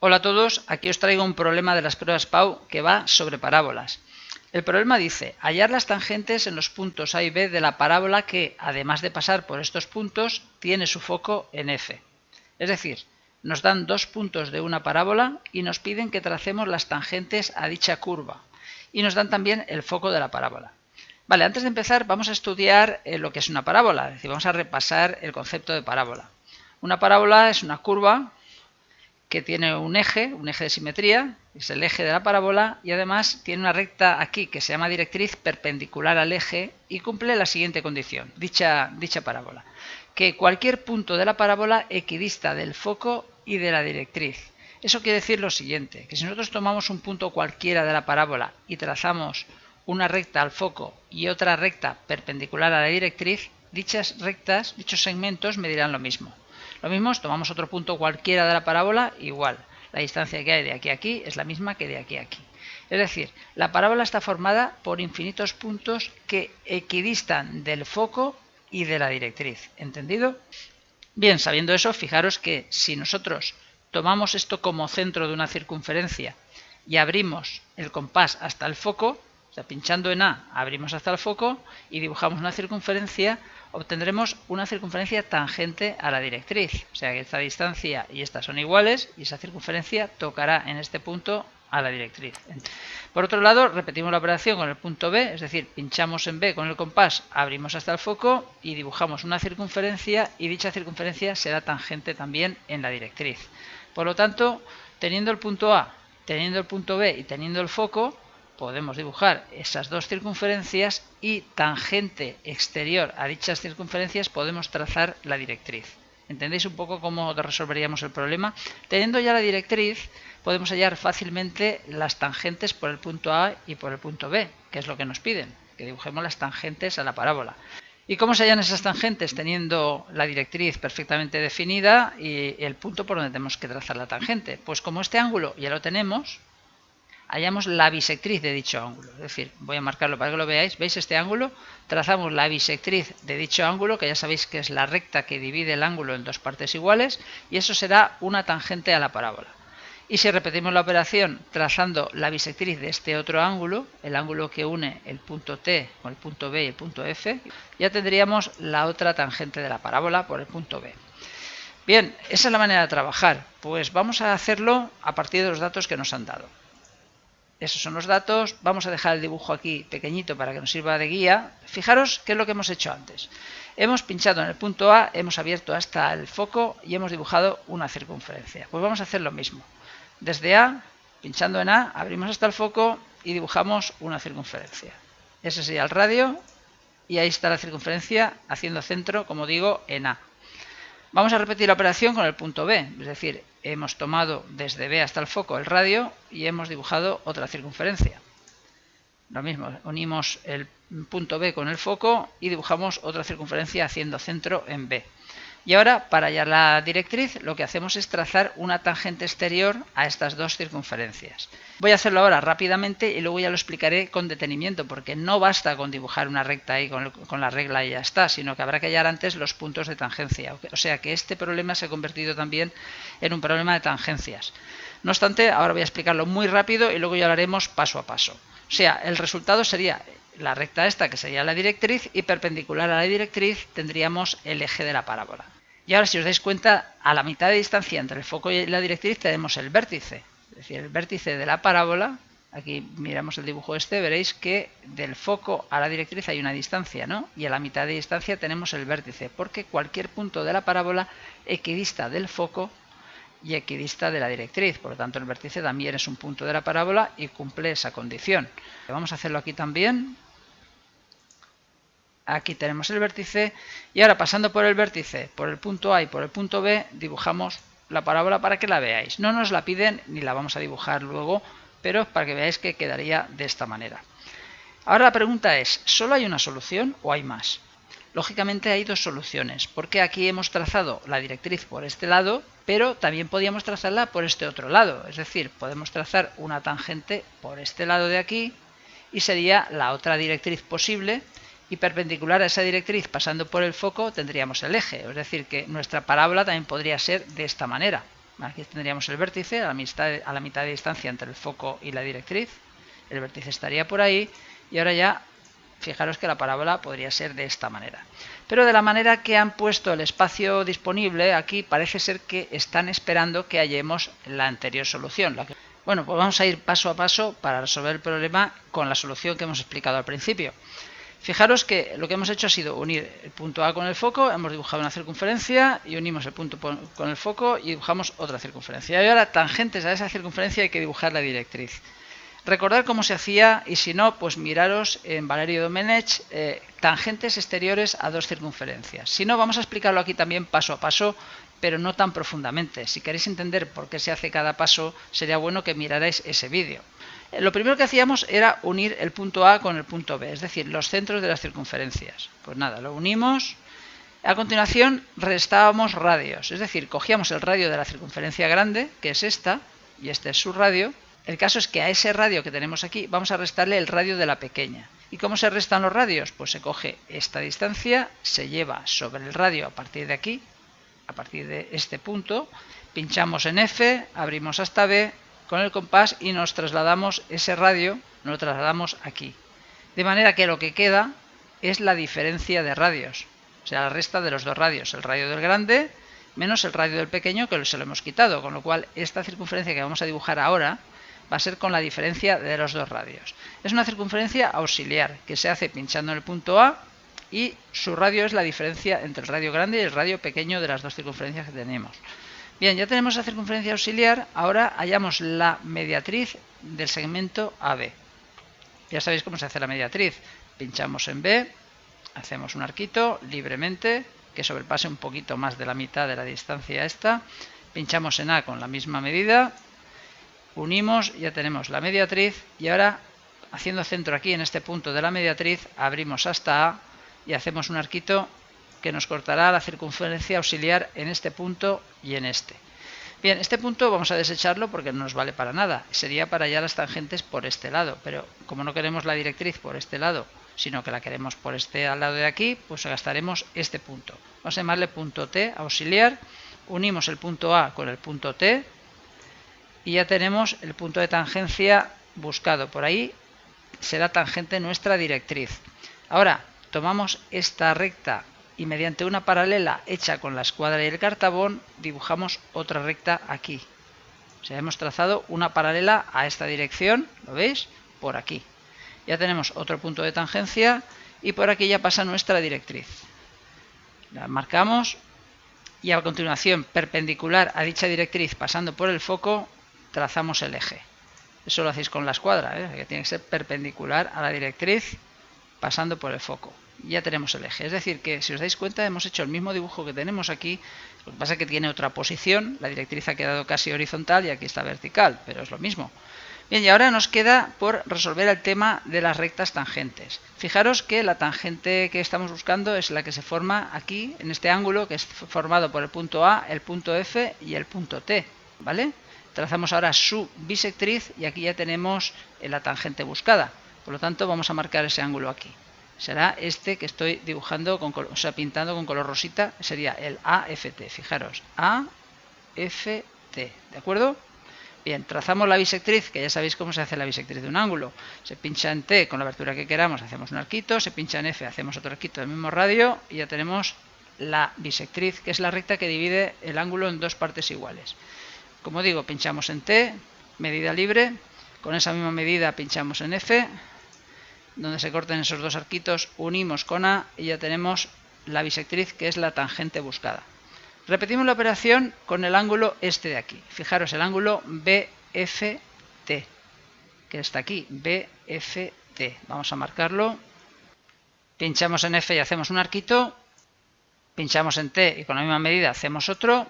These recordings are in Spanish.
Hola a todos, aquí os traigo un problema de las pruebas PAU que va sobre parábolas. El problema dice, hallar las tangentes en los puntos A y B de la parábola que, además de pasar por estos puntos, tiene su foco en F. Es decir, nos dan dos puntos de una parábola y nos piden que tracemos las tangentes a dicha curva. Y nos dan también el foco de la parábola. Vale, antes de empezar vamos a estudiar lo que es una parábola, es decir, vamos a repasar el concepto de parábola. Una parábola es una curva que tiene un eje de simetría, es el eje de la parábola, y además tiene una recta aquí que se llama directriz perpendicular al eje y cumple la siguiente condición, dicha parábola, que cualquier punto de la parábola equidista del foco y de la directriz. Eso quiere decir lo siguiente, que si nosotros tomamos un punto cualquiera de la parábola y trazamos una recta al foco y otra recta perpendicular a la directriz, dichas rectas, dichos segmentos medirán lo mismo. Lo mismo, tomamos otro punto cualquiera de la parábola, igual. La distancia que hay de aquí a aquí es la misma que de aquí a aquí. Es decir, la parábola está formada por infinitos puntos que equidistan del foco y de la directriz. ¿Entendido? Bien, sabiendo eso, fijaros que si nosotros tomamos esto como centro de una circunferencia y abrimos el compás hasta el foco, o sea, pinchando en A abrimos hasta el foco y dibujamos una circunferencia, obtendremos una circunferencia tangente a la directriz. O sea que esta distancia y esta son iguales y esa circunferencia tocará en este punto a la directriz. Por otro lado, repetimos la operación con el punto B, es decir, pinchamos en B con el compás, abrimos hasta el foco y dibujamos una circunferencia y dicha circunferencia será tangente también en la directriz. Por lo tanto, teniendo el punto A, teniendo el punto B y teniendo el foco, podemos dibujar esas dos circunferencias y tangente exterior a dichas circunferencias podemos trazar la directriz. ¿Entendéis un poco cómo resolveríamos el problema? Teniendo ya la directriz, podemos hallar fácilmente las tangentes por el punto A y por el punto B, que es lo que nos piden, que dibujemos las tangentes a la parábola. ¿Y cómo se hallan esas tangentes? Teniendo la directriz perfectamente definida y el punto por donde tenemos que trazar la tangente. Pues como este ángulo ya lo tenemos, hallamos la bisectriz de dicho ángulo. Es decir, voy a marcarlo para que lo veáis. ¿Veis este ángulo? Trazamos la bisectriz de dicho ángulo, que ya sabéis que es la recta que divide el ángulo en dos partes iguales, y eso será una tangente a la parábola. Y si repetimos la operación trazando la bisectriz de este otro ángulo, el ángulo que une el punto T con el punto B y el punto F, ya tendríamos la otra tangente de la parábola por el punto B. Bien, esa es la manera de trabajar. Pues vamos a hacerlo a partir de los datos que nos han dado. Esos son los datos. Vamos a dejar el dibujo aquí pequeñito para que nos sirva de guía. Fijaros qué es lo que hemos hecho antes. Hemos pinchado en el punto A, hemos abierto hasta el foco y hemos dibujado una circunferencia. Pues vamos a hacer lo mismo. Desde A, pinchando en A, abrimos hasta el foco y dibujamos una circunferencia. Ese sería el radio y ahí está la circunferencia haciendo centro, como digo, en A. Vamos a repetir la operación con el punto B, es decir, hemos tomado desde B hasta el foco el radio y hemos dibujado otra circunferencia. Lo mismo, unimos el punto B con el foco y dibujamos otra circunferencia haciendo centro en B. Y ahora, para hallar la directriz, lo que hacemos es trazar una tangente exterior a estas dos circunferencias. Voy a hacerlo ahora rápidamente y luego ya lo explicaré con detenimiento, porque no basta con dibujar una recta ahí con la regla y ya está, sino que habrá que hallar antes los puntos de tangencia. O sea que este problema se ha convertido también en un problema de tangencias. No obstante, ahora voy a explicarlo muy rápido y luego ya lo haremos paso a paso. O sea, el resultado sería la recta esta, que sería la directriz, y perpendicular a la directriz tendríamos el eje de la parábola. Y ahora, si os dais cuenta, a la mitad de distancia entre el foco y la directriz tenemos el vértice. Es decir, el vértice de la parábola, aquí miramos el dibujo este, veréis que del foco a la directriz hay una distancia, ¿no? Y a la mitad de distancia tenemos el vértice, porque cualquier punto de la parábola equidista del foco y equidista de la directriz. Por lo tanto, el vértice también es un punto de la parábola y cumple esa condición. Vamos a hacerlo aquí también. Aquí tenemos el vértice y ahora, pasando por el vértice, por el punto A y por el punto B, dibujamos la parábola para que la veáis. No nos la piden ni la vamos a dibujar luego, pero para que veáis que quedaría de esta manera. Ahora la pregunta es, ¿solo hay una solución o hay más? Lógicamente hay dos soluciones, porque aquí hemos trazado la directriz por este lado, pero también podíamos trazarla por este otro lado. Es decir, podemos trazar una tangente por este lado de aquí y sería la otra directriz posible, y perpendicular a esa directriz pasando por el foco tendríamos el eje. Es decir, que nuestra parábola también podría ser de esta manera. Aquí tendríamos el vértice a la mitad de distancia entre el foco y la directriz. El vértice estaría por ahí y ahora ya fijaros que la parábola podría ser de esta manera. Pero de la manera que han puesto el espacio disponible, aquí parece ser que están esperando que hallemos la anterior solución. Bueno, pues vamos a ir paso a paso para resolver el problema con la solución que hemos explicado al principio. Fijaros que lo que hemos hecho ha sido unir el punto A con el foco, hemos dibujado una circunferencia y unimos el punto con el foco y dibujamos otra circunferencia. Y ahora, tangentes a esa circunferencia, hay que dibujar la directriz. Recordad cómo se hacía y si no, pues miraros en Valerio Domenech, tangentes exteriores a dos circunferencias. Si no, vamos a explicarlo aquí también paso a paso, pero no tan profundamente. Si queréis entender por qué se hace cada paso, sería bueno que mirarais ese vídeo. Lo primero que hacíamos era unir el punto A con el punto B, es decir, los centros de las circunferencias. Pues nada, lo unimos. A continuación restábamos radios, es decir, cogíamos el radio de la circunferencia grande, que es esta, y este es su radio. El caso es que a ese radio que tenemos aquí vamos a restarle el radio de la pequeña. ¿Y cómo se restan los radios? Pues se coge esta distancia, se lleva sobre el radio a partir de aquí, a partir de este punto, pinchamos en F, abrimos hasta B con el compás y nos trasladamos ese radio, lo trasladamos aquí. De manera que lo que queda es la diferencia de radios, o sea, la resta de los dos radios, el radio del grande menos el radio del pequeño que se lo hemos quitado, con lo cual esta circunferencia que vamos a dibujar ahora va a ser con la diferencia de los dos radios. Es una circunferencia auxiliar que se hace pinchando en el punto A y su radio es la diferencia entre el radio grande y el radio pequeño de las dos circunferencias que tenemos. Bien, ya tenemos la circunferencia auxiliar, ahora hallamos la mediatriz del segmento AB. Ya sabéis cómo se hace la mediatriz. Pinchamos en B, hacemos un arquito libremente que sobrepase un poquito más de la mitad de la distancia esta. Pinchamos en A con la misma medida. Unimos, ya tenemos la mediatriz y ahora, haciendo centro aquí en este punto de la mediatriz, abrimos hasta A y hacemos un arquito que nos cortará la circunferencia auxiliar en este punto y en este. Bien, este punto vamos a desecharlo porque no nos vale para nada. Sería para hallar las tangentes por este lado, pero como no queremos la directriz por este lado, sino que la queremos por este al lado de aquí, pues gastaremos este punto. Vamos a llamarle punto T auxiliar, unimos el punto A con el punto T, y ya tenemos el punto de tangencia buscado. Por ahí será tangente nuestra directriz. Ahora tomamos esta recta y mediante una paralela hecha con la escuadra y el cartabón dibujamos otra recta aquí. O sea, hemos trazado una paralela a esta dirección, ¿lo veis? Por aquí. Ya tenemos otro punto de tangencia y por aquí ya pasa nuestra directriz. La marcamos y a continuación, perpendicular a dicha directriz pasando por el foco, trazamos el eje. Eso lo hacéis con la escuadra, que tiene que ser perpendicular a la directriz pasando por el foco. Ya tenemos el eje. Es decir, que si os dais cuenta hemos hecho el mismo dibujo que tenemos aquí, lo que pasa es que tiene otra posición, la directriz ha quedado casi horizontal y aquí está vertical, pero es lo mismo. Bien, y ahora nos queda por resolver el tema de las rectas tangentes. Fijaros que la tangente que estamos buscando es la que se forma aquí, en este ángulo, que es formado por el punto A, el punto F y el punto T, ¿vale? Trazamos ahora su bisectriz y aquí ya tenemos la tangente buscada. Por lo tanto, vamos a marcar ese ángulo aquí. Será este que estoy dibujando, pintando con color rosita, sería el AFT. Fijaros, AFT, ¿de acuerdo? Bien, trazamos la bisectriz, que ya sabéis cómo se hace la bisectriz de un ángulo. Se pincha en T con la abertura que queramos, hacemos un arquito, se pincha en F, hacemos otro arquito del mismo radio y ya tenemos la bisectriz, que es la recta que divide el ángulo en dos partes iguales. Como digo, pinchamos en T, medida libre, con esa misma medida pinchamos en F, donde se corten esos dos arquitos, unimos con A y ya tenemos la bisectriz, que es la tangente buscada. Repetimos la operación con el ángulo este de aquí. Fijaros, el ángulo BFT, que está aquí, BFT. Vamos a marcarlo. Pinchamos en F y hacemos un arquito. Pinchamos en T y con la misma medida hacemos otro.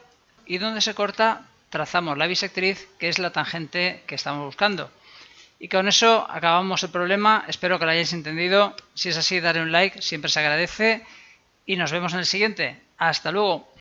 Y donde se corta, trazamos la bisectriz, que es la tangente que estamos buscando. Y con eso acabamos el problema. Espero que lo hayáis entendido. Si es así, darle un like, siempre se agradece. Y nos vemos en el siguiente. ¡Hasta luego!